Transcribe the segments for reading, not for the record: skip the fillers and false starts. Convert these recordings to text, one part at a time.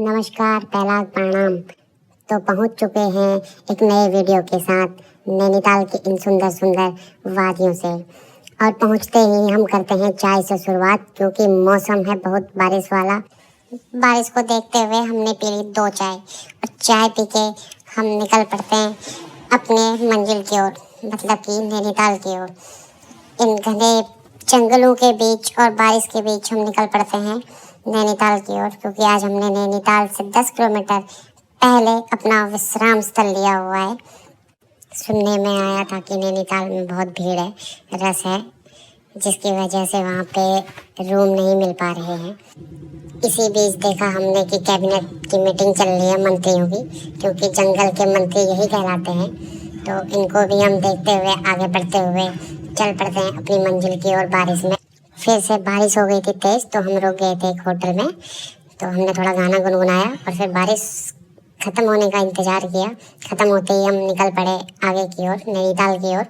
नमस्कार, पहला प्रणाम। तो पहुंच चुके हैं एक नए वीडियो के साथ नैनीताल की इन सुंदर सुंदर वादियों से। और पहुंचते ही हम करते हैं चाय से शुरुआत, क्योंकि मौसम है बहुत बारिश वाला। बारिश को देखते हुए हमने पी ली 2 चाय और चाय पी के हम निकल पड़ते हैं अपने मंजिल की ओर, मतलब कि नैनीताल की ओर। इन घने जंगलों के बीच और बारिश के बीच हम निकल पड़ते हैं नैनीताल की ओर, क्योंकि आज हमने नैनीताल से 10 किलोमीटर पहले अपना विश्राम स्थल लिया हुआ है। सुनने में आया था कि नैनीताल में बहुत भीड़ है, रश है, जिसकी वजह से वहाँ पे रूम नहीं मिल पा रहे हैं। इसी बीच देखा हमने कि कैबिनेट की मीटिंग चल रही है मंत्रियों की, क्योंकि जंगल के मंत्री यही कहलाते हैं। तो इनको भी हम देखते हुए आगे बढ़ते हुए चल पड़ते हैं अपनी मंजिल की ओर। बारिश में फिर से बारिश हो गई थी तेज, तो हम रुक गए थे एक होटल में। तो हमने थोड़ा गाना गुनगुनाया और फिर बारिश खत्म होने का इंतजार किया। खत्म होते ही हम निकल पड़े आगे की ओर, नैनीताल की ओर।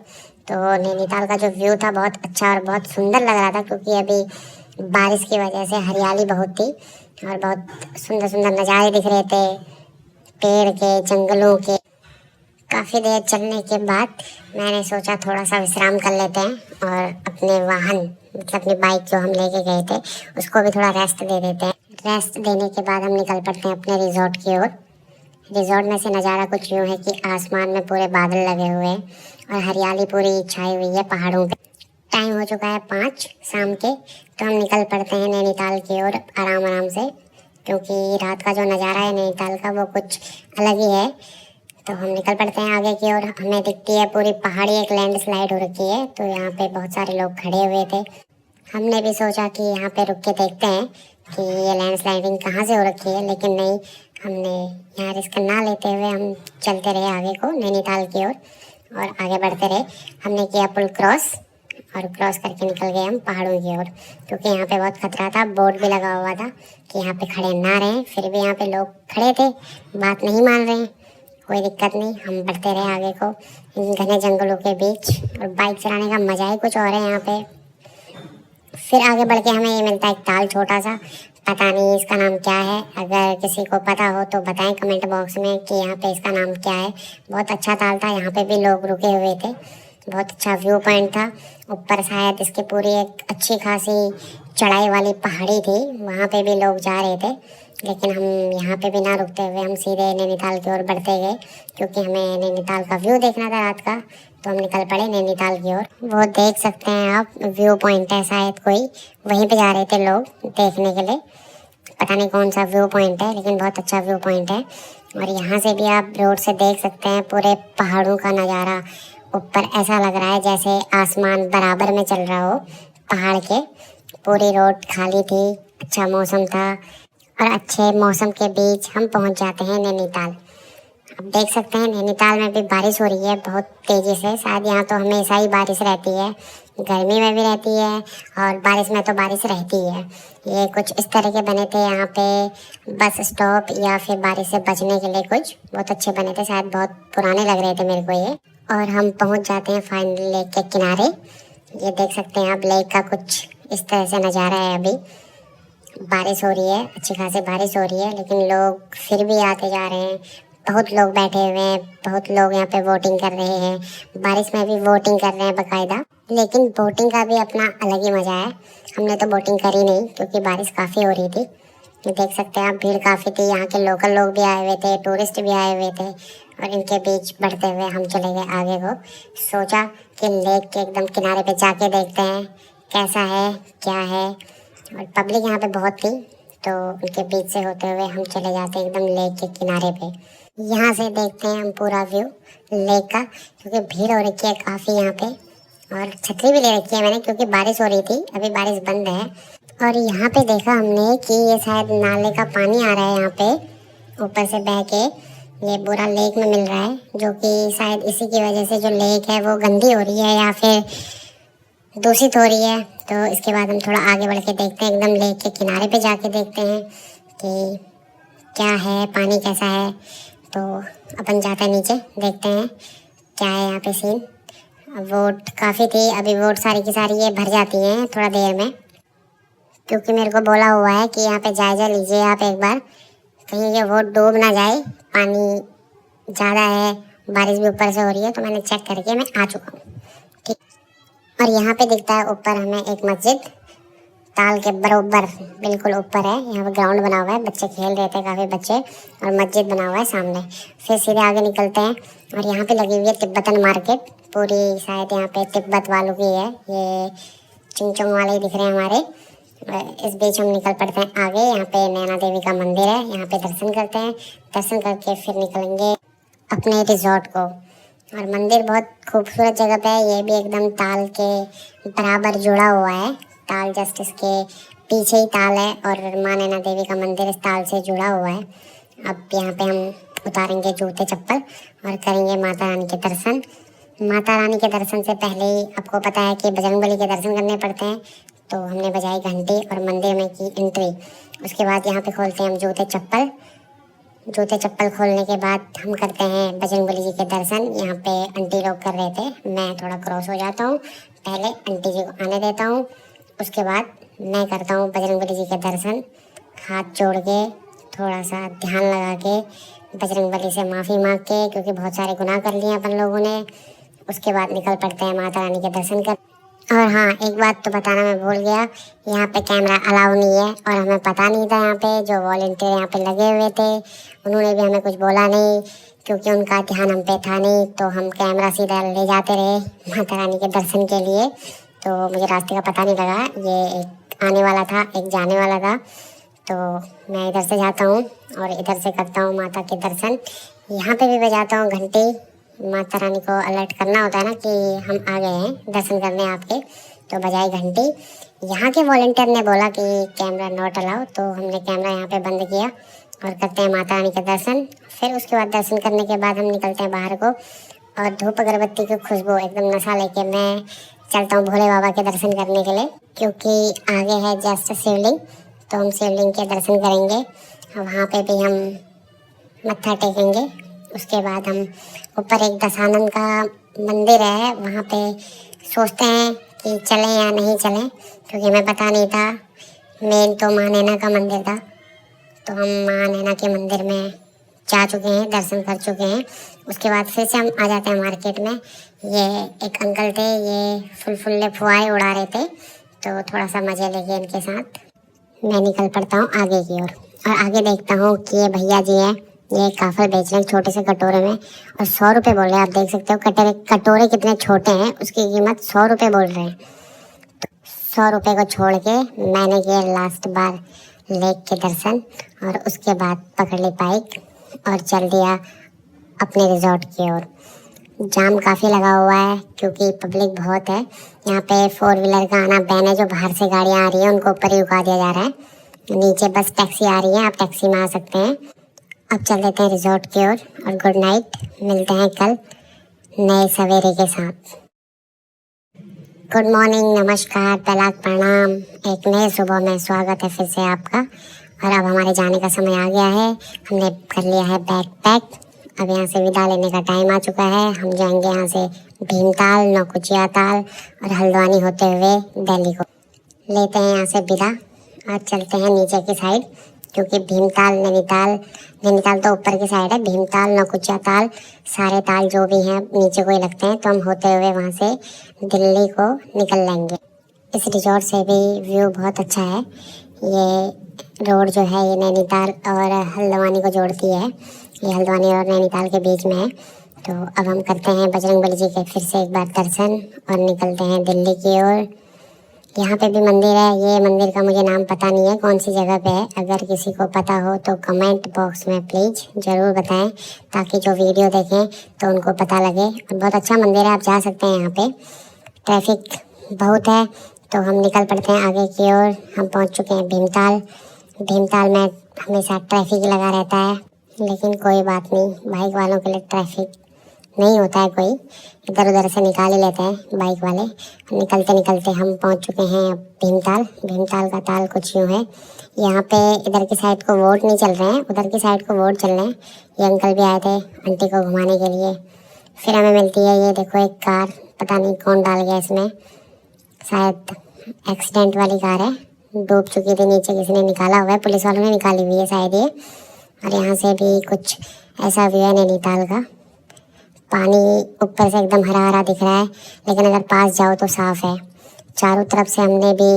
तो नैनीताल का जो व्यू था बहुत अच्छा और बहुत सुंदर लग रहा था, क्योंकि अभी बारिश की वजह से हरियाली बहुत थी और बहुत सुंदर सुंदर नज़ारे दिख रहे थे, पेड़ के, जंगलों के। काफ़ी देर चलने के बाद मैंने सोचा थोड़ा सा विश्राम कर लेते हैं और अपने वाहन, मतलब अपनी बाइक जो हम लेके गए थे, उसको भी थोड़ा रेस्ट दे देते हैं। रेस्ट देने के बाद हम निकल पड़ते हैं अपने रिजॉर्ट की ओर। रिजॉर्ट में से नज़ारा कुछ यूँ है कि आसमान में पूरे बादल लगे हुए हैं और हरियाली पूरी छाई हुई है पहाड़ों पे। टाइम हो चुका है 5 शाम के, तो हम निकल पड़ते हैं नैनीताल की ओर आराम आराम से, क्योंकि रात का जो नज़ारा है नैनीताल का वो कुछ अलग ही है। तो हम निकल पड़ते हैं आगे की ओर। हमें दिखती है पूरी पहाड़ी एक लैंडस्लाइड हो रखी है, तो यहाँ पे बहुत सारे लोग खड़े हुए थे। हमने भी सोचा कि यहाँ पे रुक के देखते हैं कि ये लैंडस्लाइडिंग कहाँ से हो रखी है, लेकिन नहीं, हमने यहाँ रिस्क ना लेते हुए हम चलते रहे आगे को नैनीताल की ओर और आगे बढ़ते रहे। हमने किया पुल क्रॉस और क्रॉस करके निकल गए हम पहाड़ों की ओर, क्योंकि यहाँ पे बहुत खतरा था। बोर्ड भी लगा हुआ था कि यहाँ पे खड़े ना रहें, फिर भी यहाँ पे लोग खड़े थे, बात नहीं मान रहे हैं। कोई दिक्कत नहीं, हम बढ़ते रहे आगे को इन घने जंगलों के बीच। और बाइक चलाने का मज़ा ही कुछ और है यहाँ पे। फिर आगे बढ़ के हमें ये मिलता है एक ताल छोटा सा, पता नहीं इसका नाम क्या है। अगर किसी को पता हो तो बताएं कमेंट बॉक्स में कि यहाँ पे इसका नाम क्या है। बहुत अच्छा ताल था, यहाँ पे भी लोग रुके हुए थे। बहुत अच्छा व्यू पॉइंट था। ऊपर शायद इसकी पूरी एक अच्छी खासी चढ़ाई वाली पहाड़ी थी, वहाँ पे भी लोग जा रहे थे, लेकिन हम यहाँ पे भी ना रुकते हुए हम सीधे नैनीताल की ओर बढ़ते गए, क्योंकि हमें नैनीताल का व्यू देखना था रात का। तो हम निकल पड़े नैनीताल की ओर। वो देख सकते हैं आप, व्यू पॉइंट है शायद कोई, वहीं पे जा रहे थे लोग देखने के लिए। पता नहीं कौन सा व्यू पॉइंट है, लेकिन बहुत अच्छा व्यू पॉइंट है। और यहाँ से भी आप रोड से देख सकते हैं पूरे पहाड़ों का नज़ारा। ऊपर ऐसा लग रहा है जैसे आसमान बराबर में चल रहा हो पहाड़ के। पूरी रोड खाली थी, अच्छा मौसम था और अच्छे मौसम के बीच हम पहुंच जाते हैं नैनीताल। आप देख सकते हैं नैनीताल में भी बारिश हो रही है बहुत तेज़ी से। शायद यहाँ तो हमेशा ही बारिश रहती है, गर्मी में भी रहती है और बारिश में तो बारिश रहती है। ये कुछ इस तरह के बने थे यहाँ पे बस स्टॉप, या फिर बारिश से बचने के लिए कुछ बहुत अच्छे बने थे। शायद बहुत पुराने लग रहे थे मेरे को ये। और हम पहुँच जाते हैं फाइनली लेक के किनारे। ये देख सकते हैं आप, लेक का कुछ इस तरह से नज़ारा है। अभी बारिश हो रही है, अच्छी खासी बारिश हो रही है, लेकिन लोग फिर भी आते जा रहे हैं। बहुत लोग बैठे हुए हैं, बहुत लोग यहाँ पे वोटिंग कर रहे हैं। बारिश में भी वोटिंग कर रहे हैं बाकायदा, लेकिन वोटिंग का भी अपना अलग ही मज़ा है। हमने तो वोटिंग करी नहीं, क्योंकि बारिश काफ़ी हो रही थी। देख सकते हैं आप, भीड़ काफ़ी थी। यहाँ के लोकल लोग भी आए हुए थे, टूरिस्ट भी आए हुए थे, और इनके बीच बढ़ते हुए हम चले गए आगे को। सोचा कि लेक के एकदम किनारे पे जाके देखते हैं कैसा है, क्या है। और पब्लिक यहाँ पे बहुत थी, तो उनके बीच से होते हुए हम चले जाते हैं एकदम लेक के किनारे पे। यहाँ से देखते हैं हम पूरा व्यू लेक का, क्योंकि भीड़ हो रखी है काफ़ी यहाँ पे। और छतरी भी ले रखी है मैंने, क्योंकि बारिश हो रही थी, अभी बारिश बंद है। और यहाँ पे देखा हमने कि ये शायद नाले का पानी आ रहा है यहाँ पे ऊपर से बह के, ये पूरा लेक में मिल रहा है, जो कि शायद इसी की वजह से जो लेक है वो गंदी हो रही है या फिर दूषित हो रही है। तो इसके बाद हम थोड़ा आगे बढ़ के देखते हैं, एकदम लेक के किनारे पे जाके देखते हैं कि क्या है, पानी कैसा है। तो अपन जाते हैं नीचे, देखते हैं क्या है यहाँ पे सीन। वोट काफ़ी थी, अभी वोट सारी की सारी ये भर जाती हैं थोड़ा देर में, क्योंकि मेरे को बोला हुआ है कि यहाँ पे जायज़ा लीजिए आप एक बार, कहीं ये वोट डूब ना जाए, पानी ज़्यादा है, बारिश भी ऊपर से हो रही है, तो मैंने चेक करके मैं आ चुका हूँ। ठीक, और यहाँ पे दिखता है ऊपर हमें एक मस्जिद, ताल के बरोबर बिल्कुल ऊपर है। यहाँ पे ग्राउंड बना हुआ है, बच्चे खेल रहे थे काफ़ी बच्चे, और मस्जिद बना हुआ है सामने। फिर सीधे आगे निकलते हैं और यहाँ पे लगी हुई है तिब्बतन मार्केट, पूरी शायद यहाँ पे तिब्बत वालों की है। ये चिंगचोंग वाले ही दिख रहे हैं हमारे। इस बीच हम निकल पड़ते हैं आगे। यहाँ पे नैना देवी का मंदिर है, यहाँ पे दर्शन करते हैं। दर्शन करके फिर निकलेंगे अपने रिजॉर्ट को। और मंदिर बहुत खूबसूरत जगह पे है, ये भी एकदम ताल के बराबर जुड़ा हुआ है। ताल जस्ट इसके पीछे ही ताल है, और माँ नैना देवी का मंदिर इस ताल से जुड़ा हुआ है। अब यहाँ पे हम उतारेंगे जूते चप्पल और करेंगे माता रानी के दर्शन। माता रानी के दर्शन से पहले ही आपको पता है कि बजरंगबली के दर्शन करने पड़ते हैं, तो हमने बजाई घंटी और मंदिर में की एंट्री। उसके बाद यहाँ पे खोलते हैं हम जूते चप्पल। जूते चप्पल खोलने के बाद हम करते हैं बजरंगबली जी के दर्शन। यहाँ पे आंटी लोग कर रहे थे, मैं थोड़ा क्रॉस हो जाता हूँ, पहले आंटी जी को आने देता हूँ, उसके बाद मैं करता हूँ बजरंगबली जी के दर्शन। हाथ जोड़ के थोड़ा सा ध्यान लगा के बजरंगबली से माफ़ी मांग के, क्योंकि बहुत सारे गुनाह कर लिए अपन लोगों ने। उसके बाद निकल पड़ते हैं माता रानी के दर्शन कर। और हाँ, एक बात तो बताना मैं भूल गया, यहाँ पे कैमरा अलाउ नहीं है, और हमें पता नहीं था। यहाँ पे जो वॉलंटियर यहाँ पे लगे हुए थे, उन्होंने भी हमें कुछ बोला नहीं, क्योंकि उनका ध्यान हम पे था नहीं। तो हम कैमरा सीधा ले जाते रहे माता रानी के दर्शन के लिए। तो मुझे रास्ते का पता नहीं लगा, ये एक आने वाला था, एक जाने वाला था। तो मैं इधर से जाता हूँ और इधर से करता हूँ माता के दर्शन। यहाँ पे भी बजाता हूँ घंटी, माता रानी को अलर्ट करना होता है ना कि हम आ गए हैं दर्शन करने आपके, तो बजाई घंटी। यहाँ के वॉलंटियर ने बोला कि कैमरा नॉट अलाउ, तो हमने कैमरा यहाँ पे बंद किया और करते हैं माता रानी के दर्शन। फिर उसके बाद दर्शन करने के बाद हम निकलते हैं बाहर को, और धूप अगरबत्ती की खुशबू एकदम नशा लेके मैं चलता हूँ भोले बाबा के दर्शन करने के लिए, क्योंकि आगे है जस्ट शिवलिंग, तो हम शिवलिंग के दर्शन करेंगे। वहाँ पे भी हम मत्था टेकेंगे। उसके बाद हम ऊपर एक दशानन का मंदिर है, वहाँ पे सोचते हैं कि चलें या नहीं चलें, क्योंकि हमें पता नहीं था। मेन तो माँ नैना का मंदिर था, तो हम माँ नैना के मंदिर में जा चुके हैं, दर्शन कर चुके हैं। उसके बाद फिर से हम आ जाते हैं मार्केट में। ये एक अंकल थे, ये फुलफुल्ले फुआए उड़ा रहे थे, तो थोड़ा सा मज़े लेके इनके साथ मैं निकल पड़ता हूँ आगे की ओर। और आगे देखता हूँ कि ये भैया जी हैं, ये काफल बेच रहे हैं छोटे से कटोरे में, और 100 रुपये बोल रहे हैं। आप देख सकते हो कटोरे कितने छोटे हैं, उसकी कीमत 100 रुपये बोल रहे हैं। तो 100 रुपये को छोड़ के मैंने किया लास्ट बार लेक के दर्शन, और उसके बाद पकड़ ली बाइक और चल दिया अपने रिजॉर्ट की ओर। जाम काफ़ी लगा हुआ है, क्योंकि पब्लिक बहुत है। यहाँ पे 4 व्हीलर का आना बैन है, जो बाहर से गाड़ियाँ आ रही हैं उनको ऊपर ही रुका दिया जा रहा है। नीचे बस टैक्सी आ रही है, आप टैक्सी में आ सकते हैं। अब चल देते हैं रिजॉर्ट की ओर, और गुड नाइट, मिलते हैं कल नए सवेरे के साथ। गुड मॉर्निंग, नमस्कार, पहला प्रणाम, एक नए सुबह में स्वागत है फिर से आपका। और अब हमारे जाने का समय आ गया है, हमने कर लिया है बैग पैक। अब यहाँ से विदा लेने का टाइम आ चुका है। हम जाएंगे यहाँ से भीमताल, नौकुचिया ताल और हल्द्वानी होते हुए दिल्ली को। लेते हैं यहाँ से विदा और चलते हैं नीचे की साइड, क्योंकि भीमताल नैनीताल तो ऊपर की साइड है, भीमताल नौकुचिया ताल सारे ताल जो भी हैं नीचे को ही लगते हैं। तो हम होते हुए वहाँ से दिल्ली को निकल लेंगे। इस रिजॉर्ट से भी व्यू बहुत अच्छा है। ये रोड जो है ये नैनीताल और हल्द्वानी को जोड़ती है, ये हल्द्वानी और नैनीताल के बीच में है। तो अब हम करते हैं बजरंगबली जी के फिर से एक बार दर्शन और निकलते हैं दिल्ली की ओर। यहाँ पे भी मंदिर है, ये मंदिर का मुझे नाम पता नहीं है कौन सी जगह पे है। अगर किसी को पता हो तो कमेंट बॉक्स में प्लीज़ ज़रूर बताएं, ताकि जो वीडियो देखें तो उनको पता लगे। और बहुत अच्छा मंदिर है, आप जा सकते हैं। यहाँ पे ट्रैफिक बहुत है, तो हम निकल पड़ते हैं आगे की ओर। हम पहुँच चुके हैं भीमताल। भीमताल में हमेशा ट्रैफिक लगा रहता है, लेकिन कोई बात नहीं, बाइक वालों के लिए ट्रैफिक नहीं होता है, कोई इधर उधर से निकाल ही लेते हैं बाइक वाले। निकलते निकलते हम पहुंच चुके हैं भीमताल। भीमताल का ताल कुछ यूँ है, यहाँ पे इधर की साइड को वोट नहीं चल रहे हैं, उधर की साइड को वोट चल रहे हैं। ये अंकल भी आए थे आंटी को घुमाने के लिए। फिर हमें मिलती है ये देखो एक कार, पता नहीं कौन डाल गया इसमें, शायद एक्सीडेंट वाली कार है, डूब चुकी थी नीचे, किसी ने निकाला हुआ है, पुलिस वालों ने निकाली हुई है शायद ये। और यहाँ से भी कुछ ऐसा व्यू है नैनीताल का। पानी ऊपर से एकदम हरा हरा दिख रहा है, लेकिन अगर पास जाओ तो साफ है। चारों तरफ से हमने भी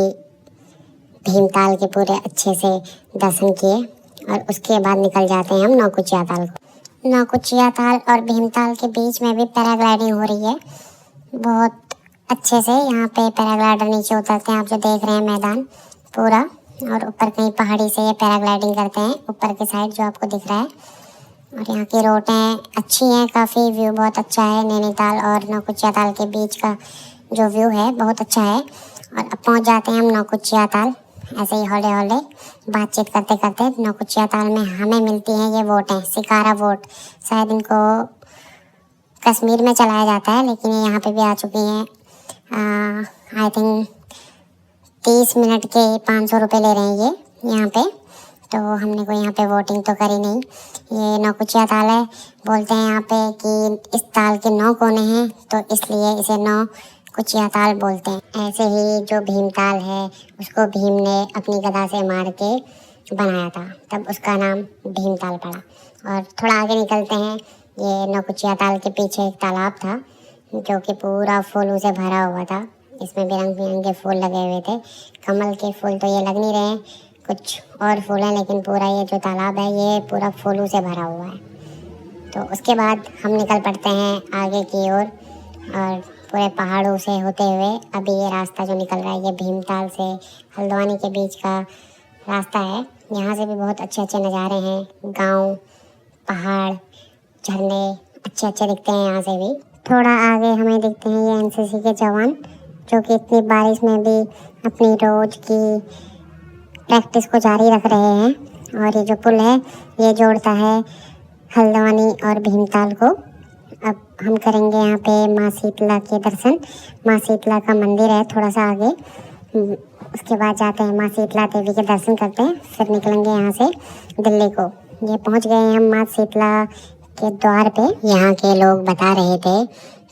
भीमताल के पूरे अच्छे से दर्शन किए और उसके बाद निकल जाते हैं हम नौकुचिया ताल को। नौकुचिया ताल और भीमताल के बीच में भी पैराग्लाइडिंग हो रही है बहुत अच्छे से। यहाँ पे पैराग्लाइडर नीचे उतरते हैं, आप जो देख रहे हैं मैदान पूरा, और ऊपर कहीं पहाड़ी से ये पैराग्लाइडिंग करते हैं ऊपर के साइड जो आपको दिख रहा है। और यहाँ की रोडें अच्छी हैं काफ़ी, व्यू बहुत अच्छा है। नैनीताल और नौकुचिया ताल के बीच का जो व्यू है बहुत अच्छा है। और अब पहुँच जाते हैं हम नौकुचिया ताल। ऐसे ही हौले हौले बातचीत करते करते नौकुचिया ताल में हमें मिलती हैं ये वोटें, शिकारा वोट। शायद इनको कश्मीर में चलाया जाता है, लेकिन ये यहाँ पे भी आ चुकी हैं। आई थिंक 30 मिनट के 500 रुपये ले रहे हैं ये यहाँ पे। तो हमने कोई यहाँ पे वोटिंग तो करी नहीं। ये नौकुचिया ताल है, बोलते हैं यहाँ पे कि इस ताल के 9 कोने हैं, तो इसलिए इसे नौकुचिया ताल बोलते हैं। ऐसे ही जो भीमताल है उसको भीम ने अपनी गदा से मार के बनाया था, तब उसका नाम भीमताल पड़ा। और थोड़ा आगे निकलते हैं, ये नौकुचिया ताल के पीछे एक तालाब था जो कि पूरा फूलों से भरा हुआ था। इसमें भी रंग बिरंगे फूल लगे हुए थे। कमल के फूल तो ये लग नहीं रहे हैं, कुछ और फूल हैं, लेकिन पूरा ये जो तालाब है ये पूरा फूलों से भरा हुआ है। तो उसके बाद हम निकल पड़ते हैं आगे की ओर, और पूरे पहाड़ों से होते हुए अभी ये रास्ता जो निकल रहा है ये भीमताल से हल्द्वानी के बीच का रास्ता है। यहाँ से भी बहुत अच्छे अच्छे नज़ारे हैं, गाँव, पहाड़, झरने अच्छे अच्छे दिखते हैं। यहाँ से भी थोड़ा आगे हमें दिखते हैं ये एनसीसी के जवान, जो कि इतनी बारिश में भी अपनी रोज की प्रैक्टिस को जारी रख रहे हैं। और ये जो पुल है ये जोड़ता है हल्द्वानी और भीमताल को। अब हम करेंगे यहाँ पे माँ शीतला के दर्शन। माँ शीतला का मंदिर है थोड़ा सा आगे, उसके बाद जाते हैं माँ शीतला देवी के दर्शन करते हैं, फिर निकलेंगे यहाँ से दिल्ली को। ये पहुँच गए हैं हम माँ शीतला के द्वार पे। यहाँ के लोग बता रहे थे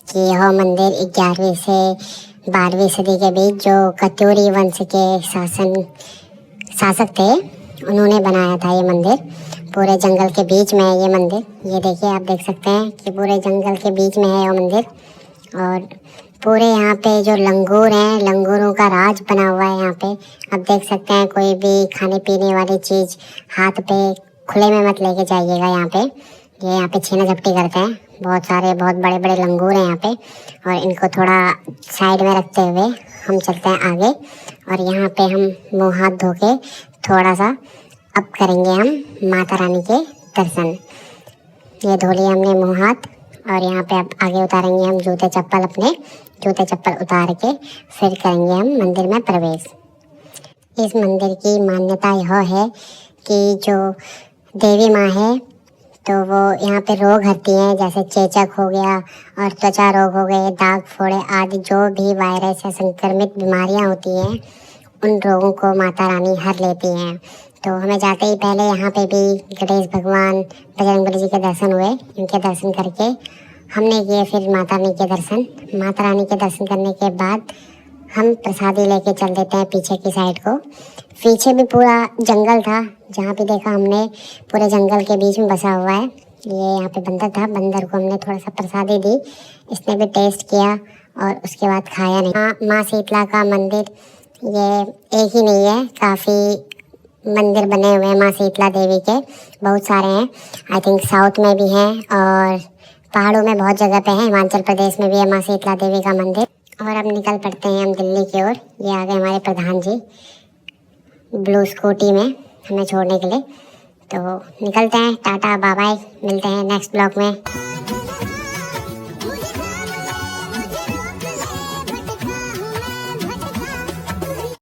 कि यह मंदिर 11वीं से 12वीं सदी के बीच जो कत्यूरी वंश के शासक थे उन्होंने बनाया था ये मंदिर। पूरे जंगल के बीच में है ये मंदिर। ये देखिए, आप देख सकते हैं कि पूरे जंगल के बीच में है ये मंदिर। और पूरे यहाँ पे जो लंगूर हैं, लंगूरों का राज बना हुआ है यहाँ पे। आप देख सकते हैं कोई भी खाने पीने वाली चीज़ हाथ पे खुले में मत लेके जाइएगा यहाँ पे। ये यहाँ पे छीना झपटी करते हैं, बहुत सारे बहुत बड़े बड़े लंगूर हैं यहाँ पे। और इनको थोड़ा साइड में रखते हुए हम चलते हैं आगे। और यहाँ पे हम मुँह हाथ धो के थोड़ा सा अब करेंगे हम माता रानी के दर्शन। ये धो लिए हमने मुँह हाथ, और यहाँ पे अब आगे उतारेंगे हम जूते चप्पल, अपने जूते चप्पल उतार के फिर करेंगे हम मंदिर में प्रवेश। इस मंदिर की मान्यता यह है कि जो देवी माँ है तो वो यहाँ पे रोग हरती हैं, जैसे चेचक हो गया और त्वचा रोग हो गए, दाग फोड़े आदि जो भी वायरस या संक्रमित बीमारियाँ होती हैं उन रोगों को माता रानी हर लेती हैं। तो हमें जाते ही पहले यहाँ पे भी गणेश भगवान, बजरंगबली जी के दर्शन हुए। इनके दर्शन करके हमने किए फिर माता रानी के दर्शन। माता रानी के दर्शन करने के बाद हम प्रसादी लेके चल देते हैं पीछे की साइड को। पीछे भी पूरा जंगल था, जहाँ पे देखा हमने पूरे जंगल के बीच में बसा हुआ है। ये यहाँ पे बंदर था, बंदर को हमने थोड़ा सा प्रसादी दी, इसने भी टेस्ट किया और उसके बाद खाया नहीं। माँ शीतला का मंदिर ये एक ही नहीं है, काफ़ी मंदिर बने हुए हैं माँ शीतला देवी के, बहुत सारे हैं। आई थिंक साउथ में भी हैं और पहाड़ों में बहुत जगह पे है। हिमाचल प्रदेश में भी है माँ शीतला देवी का मंदिर। और अब निकल पड़ते हैं हम दिल्ली की ओर। ये आ गए हमारे प्रधान जी ब्लू स्कूटी में हमें छोड़ने के लिए। तो निकलते हैं, टाटा बाय बाय, मिलते हैं नेक्स्ट ब्लॉग में।